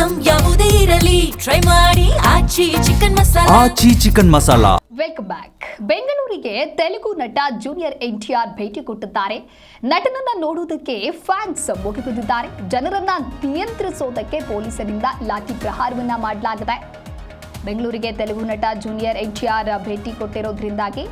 Item ಯಾವುದೇ ಇರಲಿ try ಮಾಡಿ Aachi chicken masala. Welcome back. ಬೆಂಗಳೂರಿಗೆ ತೆಲುಗು ನಟ ಜೂನಿಯರ್ ಎನ್ಟಿಆರ್ ಭೇಟಿ ಕೊಟ್ಟಿದ್ದಾರೆ. ನಟನನ್ನ ನೋಡುವುದಕ್ಕೆ ಫ್ಯಾನ್ಸ್ ಮುಗಿಬಿದ್ದಿದ್ದಾರೆ. ಜನರನ್ನ ನಿಯಂತ್ರಿಸೋದಕ್ಕೆ ಪೊಲೀಸರಿಂದ ಲಾಠಿ ಪ್ರಹಾರವನ್ನ ಮಾಡಲಾಗಿದೆ. ಬೆಂಗಳೂರಿಗೆ ತೆಲುಗು ನಟ ಜೂನಿಯರ್ ಎನ್ಟಿಆರ್ ಭೇಟಿ ಕೊಟ್ಟಿರೋದ್ರಿಂದಾಗಿ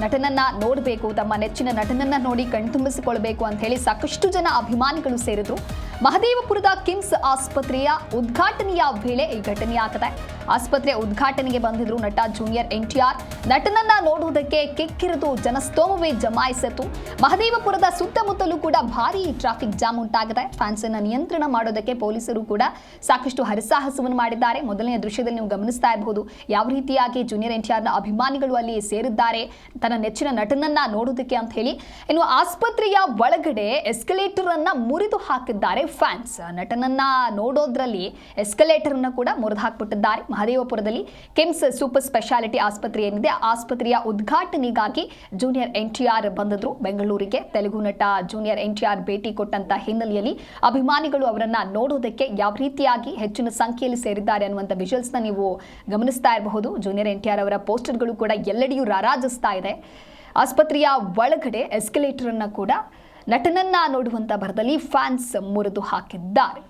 ನಟನನ್ನ ನೋಡಬೇಕು, ತಮ್ಮ ನೆಚ್ಚಿನ ನಟನನ್ನ ನೋಡಿ ಕಣ್ತುಂಬಿಸಿಕೊಳ್ಬೇಕು ಅಂತ ಹೇಳಿ ಸಾಕಷ್ಟು ಜನ ಅಭಿಮಾನಿಗಳು ಸೇರಿದ್ರು. ಮಹದೇವಪುರದ ಕಿಮ್ಸ್ ಆಸ್ಪತ್ರೆಯ ಉದ್ಘಾಟನೆಯ ವೇಳೆ ಈ ಘಟನೆಯಾಗಿದೆ. ಆಸ್ಪತ್ರೆ ಉದ್ಘಾಟನೆಗೆ ಬಂದಿದ್ರು ನಟ ಜೂನಿಯರ್ ಎನ್ಟಿಆರ್. ನಟನನ್ನ ನೋಡುವುದಕ್ಕೆ ಕಿಕ್ಕಿರಿದು ಜನಸ್ತೋಮವೇ ಜಮಾಯಿಸಿತು. ಮಹದೇವಪುರದ ಸುತ್ತಮುತ್ತಲೂ ಕೂಡ ಭಾರಿ ಟ್ರಾಫಿಕ್ ಜಾಮ್ ಉಂಟಾಗಿದೆ. ಫ್ಯಾನ್ಸ್ ಅನ್ನ ನಿಯಂತ್ರಣ ಮಾಡೋದಕ್ಕೆ ಪೊಲೀಸರು ಕೂಡ ಸಾಕಷ್ಟು ಹರಸಾಹಸವನ್ನು ಮಾಡಿದ್ದಾರೆ. ಮೊದಲನೇ ದೃಶ್ಯದಲ್ಲಿ ನೀವು ಗಮನಿಸ್ತಾ ಇರಬಹುದು ಯಾವ ರೀತಿಯಾಗಿ ಜೂನಿಯರ್ ಎನ್ಟಿಆರ್ನ ಅಭಿಮಾನಿಗಳು ಅಲ್ಲಿ ಸೇರಿದ್ದಾರೆ ತನ್ನ ನೆಚ್ಚಿನ ನಟನನ್ನ ನೋಡೋದಕ್ಕೆ ಅಂತ ಹೇಳಿ. ಇನ್ನು ಆಸ್ಪತ್ರೆಯ ಒಳಗಡೆ ಎಸ್ಕಲೇಟರ್ ಅನ್ನ ಮುರಿದು ಹಾಕಿದ್ದಾರೆ ಫ್ಯಾನ್ಸ್. ನಟನನ್ನ ನೋಡೋದ್ರಲ್ಲಿ ಎಸ್ಕಲೇಟರ್ ಅನ್ನ ಕೂಡ ಮುರಿದು ಹಾಕಿಬಿಟ್ಟಿದ್ದಾರೆ. ಮಹದೇವಪುರದಲ್ಲಿ ಕಿಮ್ಸ್ ಸೂಪರ್ ಸ್ಪೆಷಾಲಿಟಿ ಆಸ್ಪತ್ರೆ ಏನಿದೆ, ಆಸ್ಪತ್ರೆಯ ಉದ್ಘಾಟನೆಗಾಗಿ ಜೂನಿಯರ್ ಎನ್ಟಿಆರ್ ಬಂದಿದ್ರು ಬೆಂಗಳೂರಿಗೆ. ತೆಲುಗು ನಟ ಜೂನಿಯರ್ ಎನ್ಟಿಆರ್ ಭೇಟಿ ಕೊಟ್ಟಂತ ಹಿನ್ನೆಲೆಯಲ್ಲಿ ಅಭಿಮಾನಿಗಳು ಅವರನ್ನ ನೋಡೋದಕ್ಕೆ ಯಾವ ರೀತಿಯಾಗಿ ಹೆಚ್ಚಿನ ಸಂಖ್ಯೆಯಲ್ಲಿ ಸೇರಿದ್ದಾರೆ ಅನ್ನುವಂಥ ವಿಜುವಲ್ಸ್ನ ನೀವು ಗಮನಿಸ್ತಾ ಇರಬಹುದು. ಜೂನಿಯರ್ ಎನ್ಟಿಆರ್ ಅವರ ಪೋಸ್ಟರ್ಗಳು ಕೂಡ ಎಲ್ಲೆಡೆಯೂ ರಾರಾಜಿಸ್ತಾ ಇದೆ. ಆಸ್ಪತ್ರೆಯ ಒಳಗಡೆ ಎಸ್ಕಲೇಟರ್ ಅನ್ನ ಕೂಡ ನಟನನ್ನ ನೋಡುವಂತ ಭರದಲ್ಲಿ ಫ್ಯಾನ್ಸ್ ಮುರಿದು ಹಾಕಿದ್ದಾರೆ.